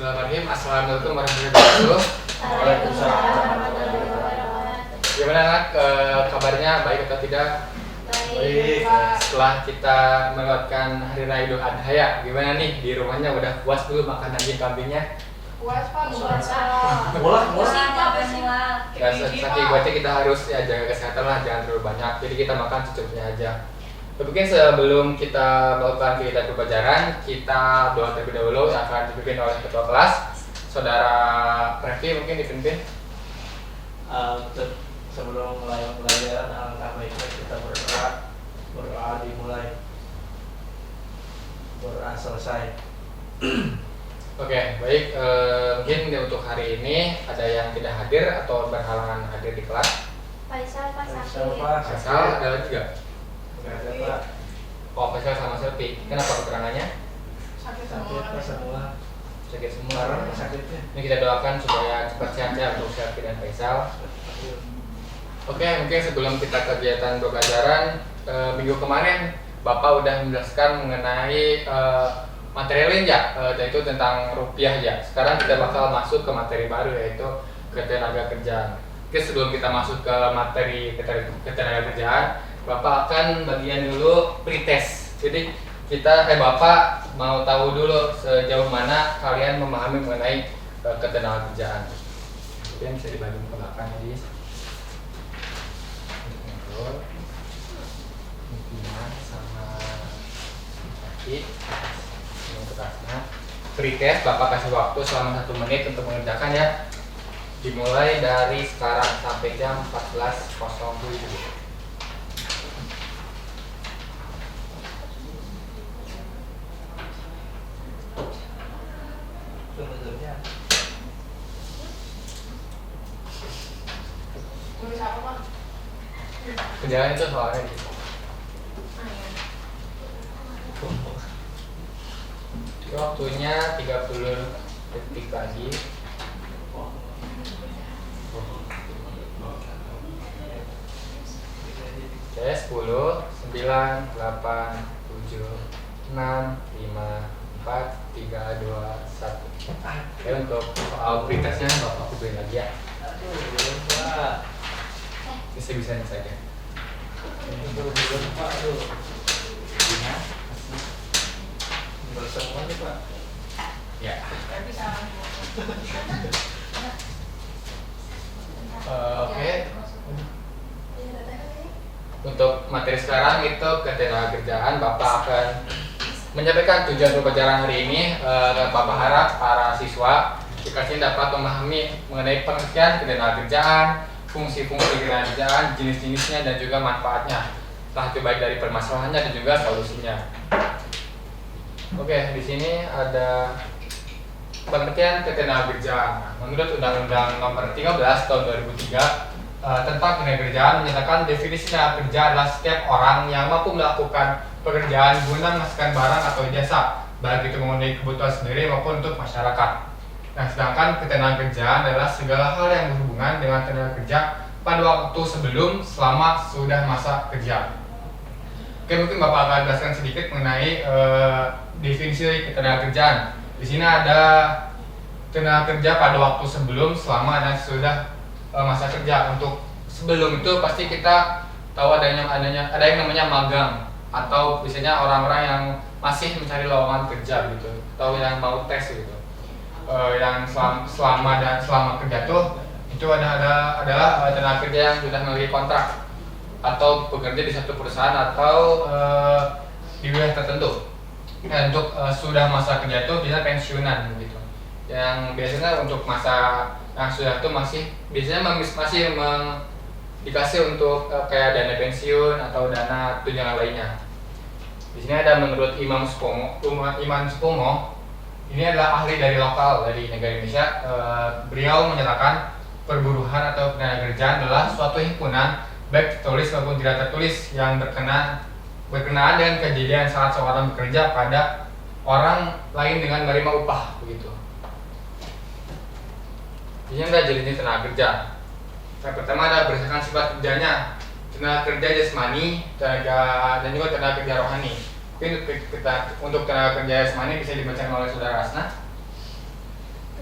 Bismillahirrahmanirrahim. Assalamualaikum warahmatullahi wabarakatuh. Waalaikumsalam warahmatullahi wabarakatuh. Gimana anak kabarnya, baik atau tidak? Baik. Setelah kita melewatkan hari raya Idul Adha ya, gimana nih di rumahnya udah puas belum makan daging kambingnya? Puas Pak, Murah. Saking buatnya kita harus ya jaga kesehatan lah, jangan terlalu banyak. Jadi kita makan secukupnya aja. Mungkin sebelum kita melakukan kegiatan pembelajaran, kita doa terlebih dahulu yang akan dipimpin oleh ketua kelas, saudara Revi mungkin dipimpin. Sebelum mulai pembelajaran, alangkah baiknya kita berdoa dimulai, berdoa selesai. Oke, baik. Mungkin untuk hari ini ada yang tidak hadir atau berhalangan hadir di kelas. Faisal Pak Faisal, sakit. Pak. Faisal ada lagi nggak? Nggak ada, Pak. Oh, Faisal sama Selvi. Kenapa keterangannya? Sakit Sakit Pak, semua. Sakit semua. Barang sakitnya. Ini kita doakan supaya cepat sehat ya untuk Selvi dan Faisal. Oke, mungkin sebelum kita kegiatan pembelajaran minggu kemarin Bapak udah menjelaskan mengenai materi lain ya, yaitu tentang rupiah ya. Sekarang kita bakal masuk ke materi baru yaitu ketenaga kerjaan. Oke, sebelum kita masuk ke materi ketenaga kerjaan, Bapak akan bagian dulu pretest. Jadi Bapak mau tahu dulu sejauh mana kalian memahami mengenai ketenaga kerjaan. Mungkin bisa dibagi ke belakang ya, Mungkin sama Aki untuk asna. Pretest Bapak kasih waktu selama 1 menit untuk mengerjakan ya. Dimulai dari sekarang sampai jam 14.07. Sebenarnya Nulis apa Pak? Kerjaan itu soalnya gitu. Waktunya 30 detik lagi. Oke, 10, 9, 8, 7, 6, 5, 4, 3, 2, 1. Oke, untuk soal pretestnya Bapak kumpulin lagi ya. belum, Pak. Bisa-bisanya saja. Belum, Pak. Aduh. Gimana? Bersama nih, Pak. Ya. Tapi salah. Oke. Untuk materi sekarang itu ketenaga kerjaan, Bapak akan menyampaikan tujuan pembelajaran hari ini. Bapak harap para siswa di kelas ini dapat memahami mengenai pengertian ketenaga kerjaan, fungsi-fungsi ketenaga kerjaan, jenis-jenisnya dan juga manfaatnya. Entah itu baik dari permasalahannya dan juga solusinya. Oke, di sini ada pengertian ketenaga kerjaan. Menurut Undang-Undang Nomor 13 Tahun 2003 tentang ketenaga kerjaan menyatakan definisi tenaga kerja adalah setiap orang yang mampu melakukan pekerjaan guna menghasilkan barang atau jasa, baik itu memenuhi kebutuhan sendiri maupun untuk masyarakat. Nah, sedangkan ketenaga kerjaan adalah segala hal yang berhubungan dengan tenaga kerja pada waktu sebelum, selama, sudah masa kerja. Oke, mungkin Bapak akan jelaskan sedikit mengenai definisi ketenaga kerjaan. Di sini ada tenaga kerja pada waktu sebelum, selama, dan sudah masa kerja. Untuk sebelum itu pasti kita tahu ada yang namanya magang atau biasanya orang-orang yang masih mencari lowongan kerja gitu, atau yang mau tes gitu. Yang selama kerja itu adalah tenaga kerja yang sudah memiliki kontrak atau bekerja di satu perusahaan atau di wilayah tertentu. Nah, untuk sudah masa kerja itu bisa pensiunan gitu. Yang biasanya untuk masa yang sudah itu masih dikasih untuk kayak dana pensiun atau dana tunjangan lainnya. Di sini ada menurut Iman Supomo, ini adalah ahli dari lokal dari negara Indonesia. Beliau menyatakan perburuhan atau ketenaga kerjaan adalah suatu himpunan baik tertulis maupun tidak tertulis yang berkenaan dengan kejadian saat seorang bekerja pada orang lain dengan menerima upah begitu. Ini ada jenis tenaga kerja. Yang pertama ada berdasarkan sifat kerjanya, tenaga kerja jasmani, dan juga tenaga kerja rohani. Mungkin untuk tenaga kerja jasmani bisa dibacakan oleh saudara Asna.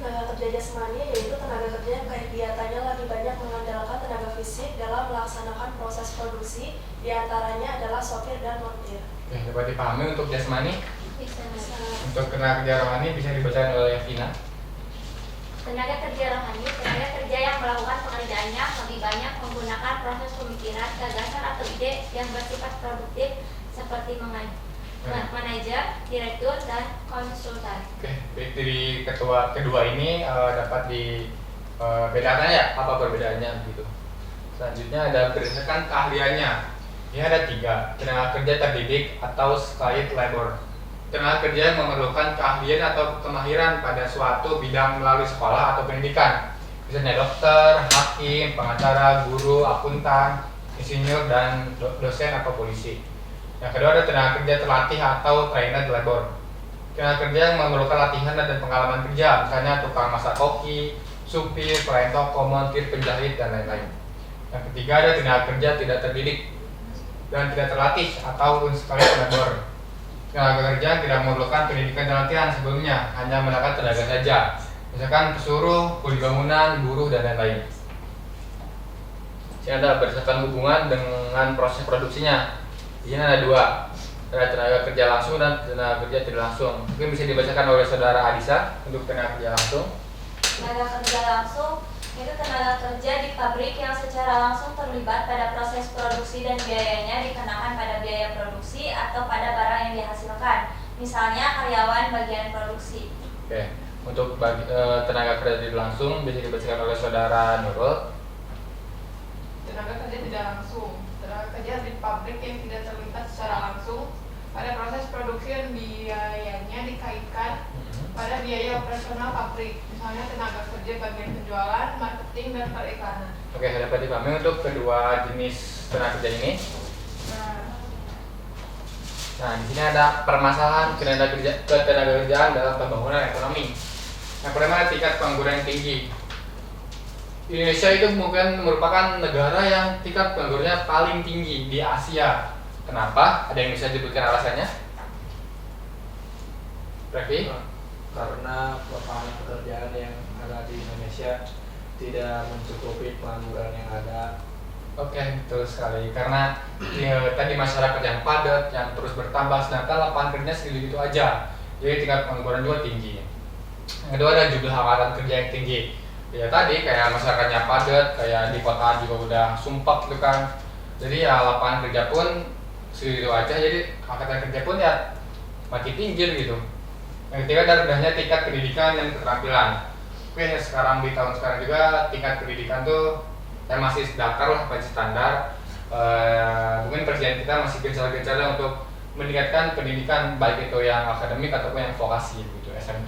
tenaga kerja jasmani yaitu tenaga kerja yang kegiatannya lebih banyak mengandalkan tenaga fisik dalam melaksanakan proses produksi, diantaranya adalah sopir dan montir. Oke, dapat dipahami untuk jasmani. Bisa. Untuk tenaga kerja rohani bisa dibacakan oleh Vina. Tenaga kerja rohani, tenaga kerja yang melakukan pekerjaannya lebih banyak menggunakan proses pemikiran, gagasan atau ide yang bersifat produktif seperti manajer, direktur, dan konsultan. Oke, dari kedua ini dapat dibedakan ya, apa perbedaannya begitu. Selanjutnya ada berdasarkan keahliannya. Ini ada 3, tenaga kerja terdidik atau skilled labor. Tenaga kerja yang memerlukan keahlian atau kemahiran pada suatu bidang melalui sekolah atau pendidikan. Misalnya dokter, hakim, pengacara, guru, akuntan, insinyur, dan dosen atau polisi. Yang kedua ada tenaga kerja terlatih atau trained labor. Tenaga kerja yang memerlukan latihan dan pengalaman kerja, misalnya tukang masak koki, supir, pelayan toko, montir, penjahit, dan lain-lain. Yang ketiga ada tenaga kerja tidak terdidik dan tidak terlatih atau skilled labor. Tenaga kerja tidak memerlukan pendidikan dan latihan sebelumnya, hanya menggunakan tenaga saja, misalkan pesuruh, kuli bangunan, buruh, dan lain-lain. Sini ada berdasarkan hubungan dengan proses produksinya. Di sini ada 2, ada tenaga kerja langsung dan tenaga kerja tidak langsung. Mungkin bisa dibacakan oleh saudara Adisa untuk tenaga kerja langsung. Tenaga kerja langsung itu tenaga kerja di pabrik yang secara langsung terlibat pada proses produksi dan biayanya dikenakan pada biaya produksi atau pada barang yang dihasilkan. Misalnya karyawan bagian produksi. Oke, untuk tenaga kerja tidak langsung bisa dibacakan oleh saudara Nurul. Tenaga kerja tidak langsung, tenaga kerja di pabrik yang tidak terlibat secara langsung pada proses produksi dan biayanya dikaitkan pada biaya operasional pabrik, misalnya tenaga kerja bagian penjualan, marketing, dan periklanan. Oke, dapat dipahami untuk kedua jenis tenaga kerja ini. Nah, di sini ada permasalahan ketenaga kerjaan dalam pembangunan ekonomi. Yang pertama, tingkat pengangguran yang tinggi. Indonesia itu mungkin merupakan negara yang tingkat penganggurannya paling tinggi di Asia. Kenapa? Ada yang bisa disebutkan alasannya? Revi? Karena lapangan pekerjaan yang ada di Indonesia tidak mencukupi pengangguran yang ada. Oke, betul sekali. Karena tadi masyarakat yang padat, yang terus bertambah, sedangkan lapangan kerja segitu aja. Jadi tingkat pengangguran juga tinggi. Yang kedua ada jumlah angkatan kerja yang tinggi. Ya tadi kayak masyarakatnya padat, kayak di kota juga udah sumpah gitu kan. Jadi ya lapangan kerja pun segitu aja. Jadi angkatan kerja pun ya makin tinggi gitu. Yang ketiga ada rendahnya tingkat pendidikan dan keterampilan. Oke, sekarang di tahun sekarang juga tingkat pendidikan tuh masih dakar lah, masih standar. Mungkin presiden kita masih gencar-gencarnya untuk meningkatkan pendidikan baik itu yang akademik ataupun yang vokasi gitu, SMK.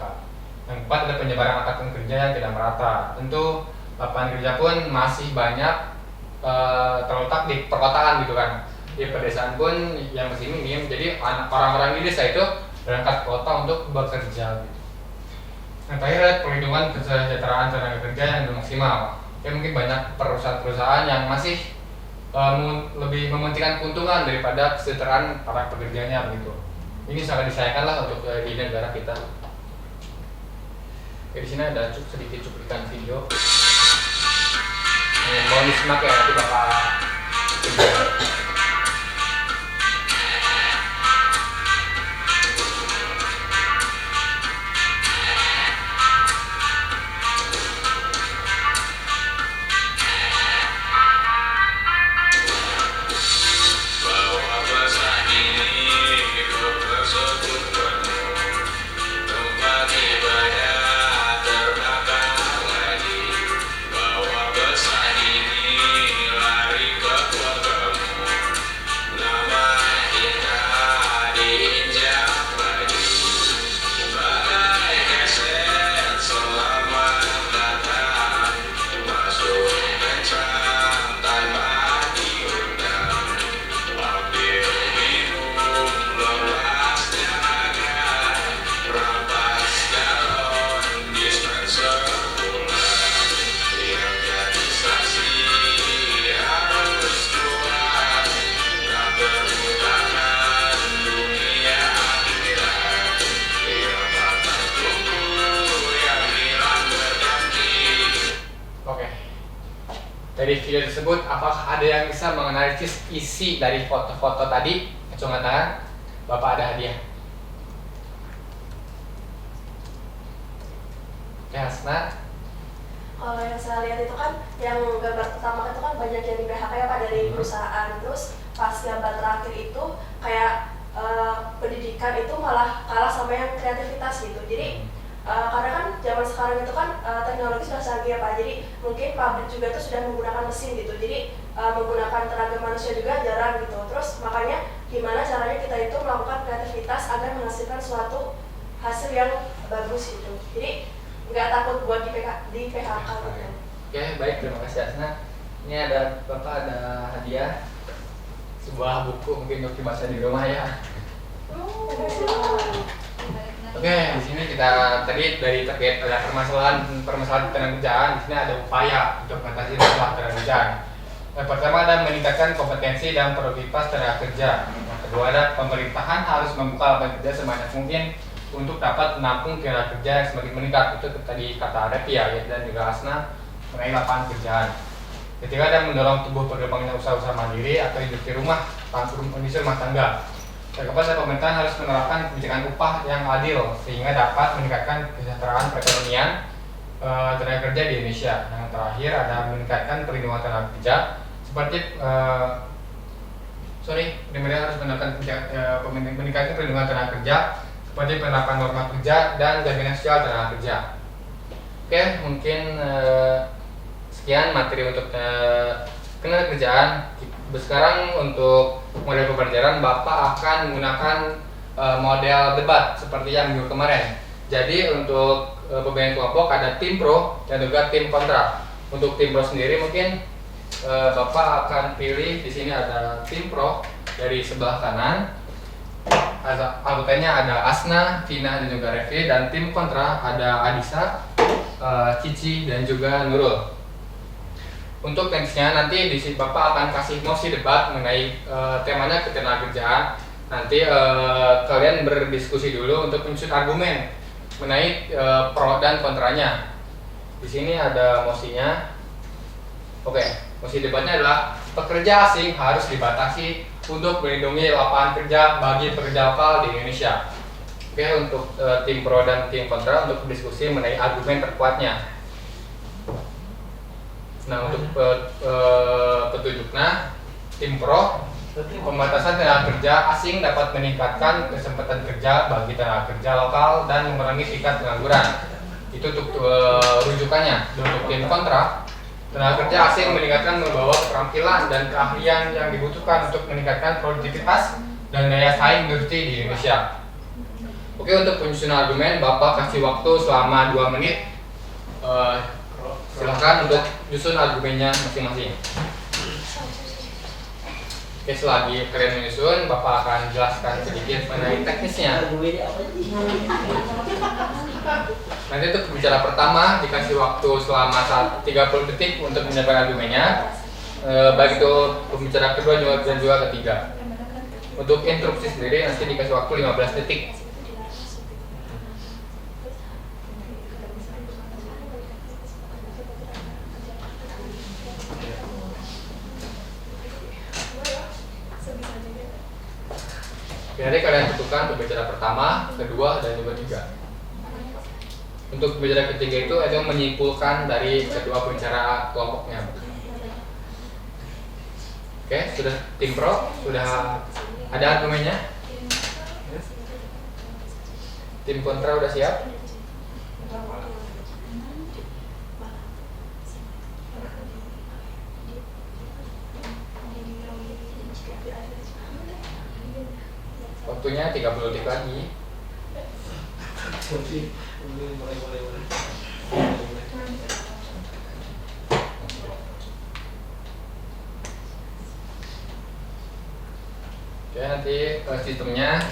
Yang keempat ada penyebaran angkatan kerja yang tidak merata. Tentu lapangan kerja pun masih banyak terletak di perkotaan gitu kan. Di pedesaan pun yang masih minim. Jadi orang-orang di desa itu berangkat kota untuk bekerja gitu. Yang terakhir ada perlindungan kesejahteraan tenaga kerja yang belum maksimal. Ya mungkin banyak perusahaan-perusahaan yang masih lebih mementingkan keuntungan daripada kesejahteraan para pekerjanya begitu. Ini sangat disayangkan lah untuk di negara kita. Oke, di sini ada sedikit cuplikan video. Mohon disimak ya, nanti bakal dari video tersebut, apakah ada yang bisa menganalisis isi dari foto-foto tadi? Acungan tangan. Bapak ada hadiah. Ya, Hasna. Kalau yang saya lihat itu kan yang gambar pertama itu kan banyak yang di PHK ya Pak dari perusahaan. Terus pas gambar terakhir itu kayak pendidikan itu malah kalah sama yang kreativitas gitu. Jadi karena kan zaman sekarang itu kan teknologi sudah canggih ya Pak. Jadi mungkin pabrik juga tuh sudah menggunakan mesin gitu. Jadi menggunakan tenaga manusia juga jarang gitu. Terus makanya gimana caranya kita itu melakukan kreativitas agar menghasilkan suatu hasil yang bagus gitu. Jadi nggak takut buat di PHK gitu. Oke, baik, terima kasih Asna. Ini ada Bapak ada hadiah, sebuah buku mungkin untuk dibaca di rumah ya. Oke, di sini kita tadi dari terkait ada permasalahan ketenaga kerjaan. Di sini ada upaya untuk mengatasi masalah ketenaga kerjaan. Yang pertama ada meningkatkan kompetensi dan produktivitas tenaga kerja. Yang kedua ada pemerintahan harus membuka lapangan kerja sebanyak mungkin untuk dapat menampung tenaga kerja yang semakin meningkat. Itu tadi kata Revi ya, dan juga Asna mengenai lapangan kerjaan. Ketiga ada mendorong tumbuh perkembangan usaha-usaha mandiri atau industri rumah tangga. Keempat, pemerintahan harus menerapkan kebijakan upah yang adil sehingga dapat meningkatkan kesejahteraan perekonomian tenaga kerja di Indonesia. Yang terakhir ada meningkatkan perlindungan tenaga kerja seperti pemerintah harus meningkatkan perlindungan tenaga kerja seperti penerapan norma kerja dan jaminan sosial tenaga kerja. Oke, mungkin sekian materi untuk ketenaga kerjaan. Sekarang untuk model pembelajaran Bapak akan menggunakan model debat seperti yang minggu kemarin. Jadi untuk pembagian kelompok ada tim pro dan juga tim kontra. Untuk tim pro sendiri mungkin Bapak akan pilih di sini ada tim pro dari sebelah kanan. Anggotanya ada Asna, Vina dan juga Revi, dan tim kontra ada Adisa, Cici dan juga Nurul. Untuk nextnya nanti di sini Bapak akan kasih mosi debat mengenai temanya ketenagakerjaan. Nanti kalian berdiskusi dulu untuk menyusun argumen mengenai pro dan kontranya. Di sini ada mosinya. Oke, mosi debatnya adalah pekerja asing harus dibatasi untuk melindungi lapangan kerja bagi pekerja lokal di Indonesia. Oke, untuk tim pro dan tim kontra untuk berdiskusi mengenai argumen terkuatnya. Nah, untuk petunjuknya, tim pro, pembatasan tenaga kerja asing dapat meningkatkan kesempatan kerja bagi tenaga kerja lokal dan mengurangi tingkat pengangguran. Itu untuk rujukannya. Dan untuk tim kontra, tenaga kerja asing meningkatkan membawa keterampilan dan keahlian yang dibutuhkan untuk meningkatkan produktivitas dan daya saing industri di Indonesia. Oke, untuk penyusunan argumen, Bapak kasih waktu selama 2 menit. Silakan untuk nyusun argumennya masing-masing. Oke, selagi kalian menyusun, Bapak akan jelaskan sedikit mengenai teknisnya. Nanti untuk pembicara pertama dikasih waktu selama 30 detik untuk menyampaikan argumennya. Baik itu pembicara kedua dan juga ketiga. Untuk interupsi sendiri nanti dikasih waktu 15 detik. Jadi kalian tentukan pembicara pertama, kedua, dan juga ketiga. Untuk pembicara ketiga itu ada menyimpulkan dari kedua pembicara kelompoknya. Oke, sudah tim pro, sudah ada argumennya. Tim kontra udah siap? Waktunya 30 detik lagi. Oke, nanti sistemnya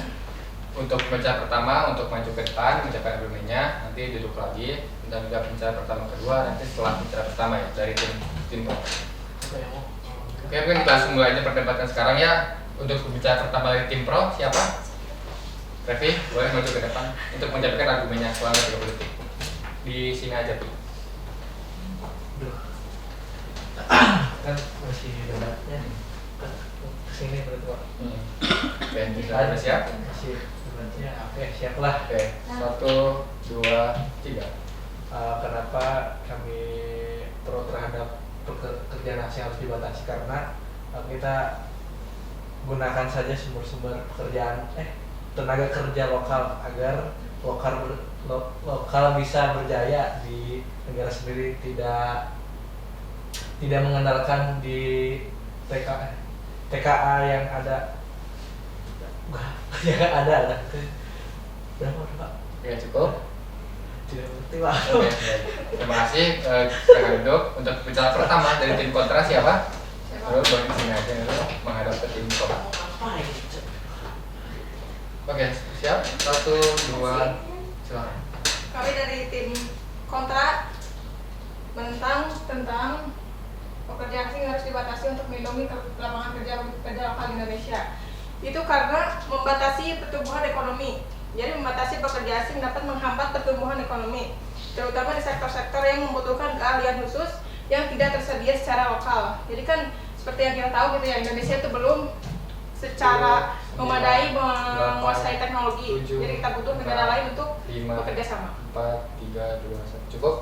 untuk pembicara pertama untuk maju ke depan mencapai argumennya, nanti duduk lagi dan juga pembicara pertama kedua nanti setelah pembicara pertama ya dari tim. Oke, mungkin kita langsung mulai aja perdebatan sekarang ya. Untuk pembicara pertama dari tim pro siapa? Revi, boleh maju ke depan untuk menyampaikan argumennya selama 30 detik. Di sini aja tuh. kan masih debatnya kesini berarti Pak. Oke, kita udah siap. Masih debatnya. Oke, siap lah. Oke, 1, 2, 3. Kenapa kami pro terhadap pekerjaan asing harus dibatasi, karena kita gunakan saja sumber-sumber pekerjaan tenaga kerja lokal agar lokal bisa berjaya di negara sendiri, tidak mengandalkan di TKA yang ada lah. Berapa Pak? Oke, cukup. Tidak ngerti Pak. Oke, baik. Terima kasih. Silakan duduk. Untuk bicara pertama dari tim kontra siapa? Lalu boleh di sini aja dulu menghadap ke tim kontra. Oke, siap. 1, 2, silakan. Kami dari tim kontra tentang pekerja asing harus dibatasi untuk melindungi lapangan kerja lokal di Indonesia. Itu karena membatasi pertumbuhan ekonomi. Jadi membatasi pekerja asing dapat menghambat pertumbuhan ekonomi, terutama di sektor-sektor yang membutuhkan keahlian khusus yang tidak tersedia secara lokal. Jadi kan seperti yang kita tahu gitu ya, Indonesia itu belum secara memadai menguasai teknologi. Jadi kita butuh negara lain untuk bekerja sama. 4, 3, 2, 1. Cukup?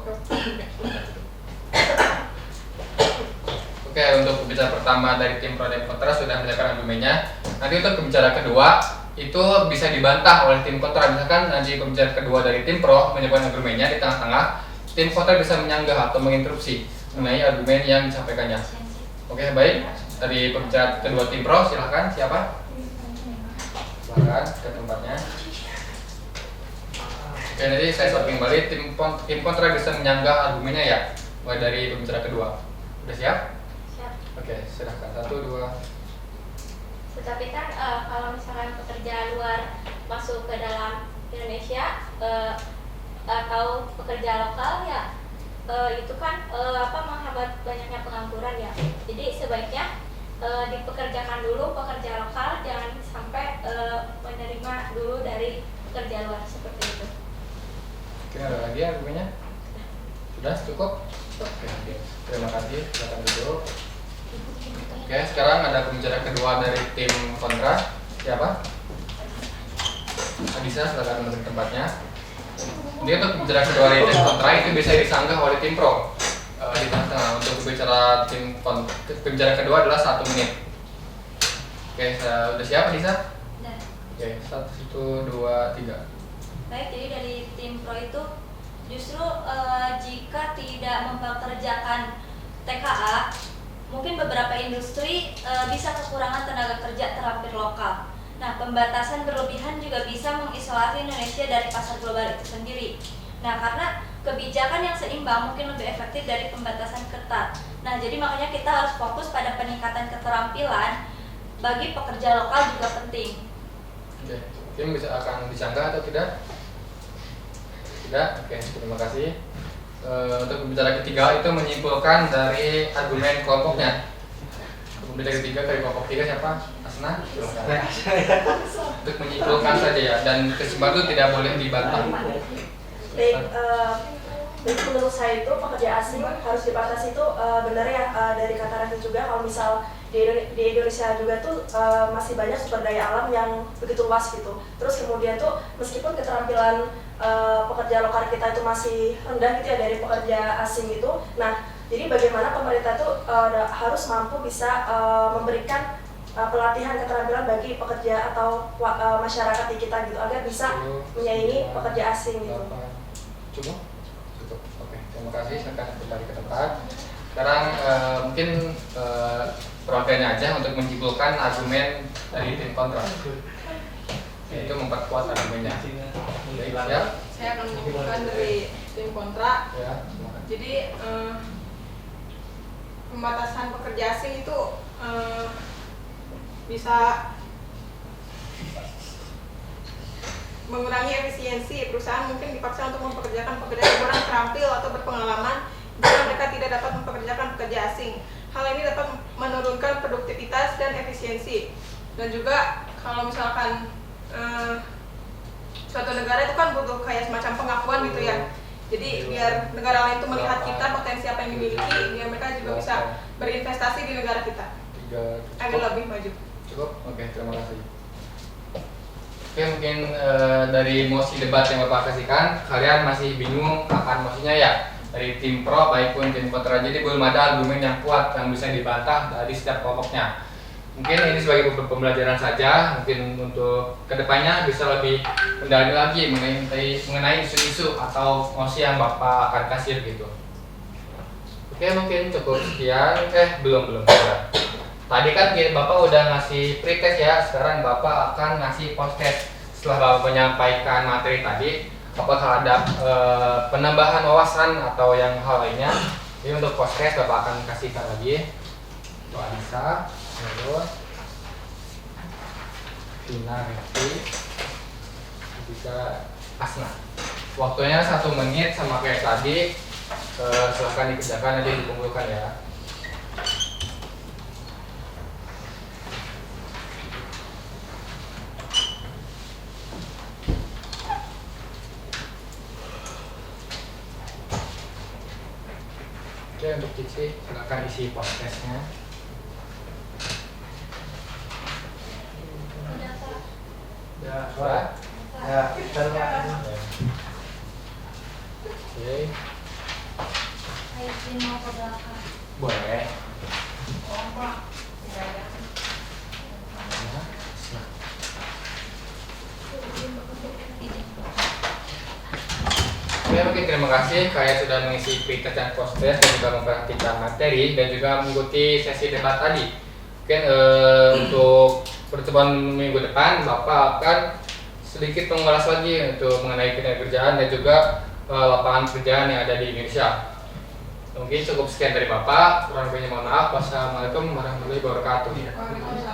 Oke, untuk pembicara pertama dari tim pro dan kontra sudah menjelaskan argumennya. Nanti untuk pembicara kedua itu bisa dibantah oleh tim kontra. Misalkan nanti pembicara kedua dari tim pro menyampaikan argumennya di tengah-tengah, tim kontra bisa menyanggah atau menginterupsi mengenai argumen yang disampaikannya. Oke, baik. Dari pembicara kedua tim pro, silahkan. Siapa? Silahkan ke tempatnya. Oke, nanti saya sorting kembali. Tim kontra bisa menyanggah argumennya ya, mulai dari pembicara kedua. Udah siap? Siap. Oke, silahkan. 1, 2. Tetapi kan kalau misalkan pekerja luar masuk ke dalam Indonesia atau pekerja lokal ya itu kan menghambat banyaknya pengangguran ya. Jadi sebaiknya dipekerjakan dulu pekerja lokal, jangan sampai menerima dulu dari pekerja luar seperti itu. Oke, ada lagi argumennya? Sudah cukup? Oke, terima kasih. Silakan duduk. Oke, sekarang ada pembicara kedua dari tim kontra. Siapa? Adisa, silakan menunjuk tempatnya. Jadi untuk pembicara kedua dari tim kontra itu bisa disanggah oleh tim pro. Di tengah untuk pembicara kedua adalah 1 menit. Oke, sudah siap Adisa? Nah, Oke, 1, 2, 3. baik, jadi dari tim pro itu justru jika tidak mempekerjakan TKA, mungkin beberapa industri bisa kekurangan tenaga kerja terampil lokal. Nah, pembatasan berlebihan juga bisa mengisolasi Indonesia dari pasar global itu sendiri. Nah, karena kebijakan yang seimbang mungkin lebih efektif dari pembatasan ketat. Nah, jadi makanya kita harus fokus pada peningkatan keterampilan bagi pekerja lokal juga penting. Oke, tim bisa akan disanggah atau tidak? Tidak. Oke, terima kasih. Untuk pembicara ketiga itu menyimpulkan dari argumen kelompoknya. Pembicara ketiga dari kelompok 3 siapa? Asna? Silakan. Untuk menyimpulkan saja ya, dan kesimpulan itu tidak boleh dibantah. Baik, menurut saya itu pekerja asing harus dibatasi itu benar ya, dari kata Raffi juga kalau misal di Indonesia juga tuh masih banyak sumber daya alam yang begitu luas gitu. Terus kemudian tuh meskipun keterampilan pekerja lokal kita itu masih rendah gitu ya dari pekerja asing itu. Nah, jadi bagaimana pemerintah tuh harus mampu bisa memberikan pelatihan keterampilan bagi pekerja atau masyarakat di kita gitu agar bisa menyaingi pekerja asing gitu. Cukup? Cukup. Oke, terima kasih. Saya akan kembali ke tempat. Sekarang mungkin perwakilannya aja untuk menyimpulkan argumen dari tim kontra. Itu memperkuat argumennya. Baik, siap? Saya akan menyimpulkan dari tim kontra. Ya, silakan. Jadi pembatasan pekerja asing itu bisa mengurangi efisiensi perusahaan, mungkin dipaksa untuk mempekerjakan pekerja yang kurang terampil atau berpengalaman jika mereka tidak dapat mempekerjakan pekerja asing. Hal ini dapat menurunkan produktivitas dan efisiensi. Dan juga kalau misalkan suatu negara itu kan butuh kayak semacam pengakuan gitu ya. Jadi biar negara lain itu melihat kita potensi apa yang dimiliki, biar mereka juga bisa berinvestasi di negara kita agar lebih maju. Cukup? Oke, terima kasih. Oke, mungkin dari mosi debat yang Bapak kasihkan, kalian masih bingung akan mosinya ya? Dari tim pro maupun tim kontra, jadi belum ada argumen yang kuat yang bisa dibantah dari setiap kelompoknya. Mungkin ini sebagai pembelajaran saja, mungkin untuk kedepannya bisa lebih mendalami lagi mengenai isu-isu atau mosi yang Bapak akan kasih gitu. Oke, mungkin cukup sekian. Belum. Tadi kan Bapak udah ngasih pretest ya, sekarang Bapak akan ngasih post-test. Setelah Bapak menyampaikan materi tadi, apakah ada penambahan wawasan atau yang hal lainnya? Ini untuk post-test Bapak akan kasihkan lagi. Untuk Alisa, terus Vina, Rifki, bisa Asna. Waktunya 1 menit sama kayak tadi. Silahkan dikerjakan, nanti dikumpulkan ya. Oke, untuk Cici, silakan isi post-testnya. Ya, Sudah? ya, terima kasih. Oke, Ayo izin mau ke belakang. boleh. Oh, Pak. Tidak ada. Nah, Oke, mungkin terima kasih kalian sudah mengisi pretest dan post-test dan juga memperhatikan materi dan juga mengikuti sesi debat tadi. Mungkin untuk pertemuan minggu depan Bapak akan sedikit mengulas lagi untuk mengenai kerjaan dan juga lapangan pekerjaan yang ada di Indonesia. Mungkin cukup sekian dari Bapak. Kurang lebihnya mohon maaf. Wassalamualaikum warahmatullahi wabarakatuh. Waalaikumsalam.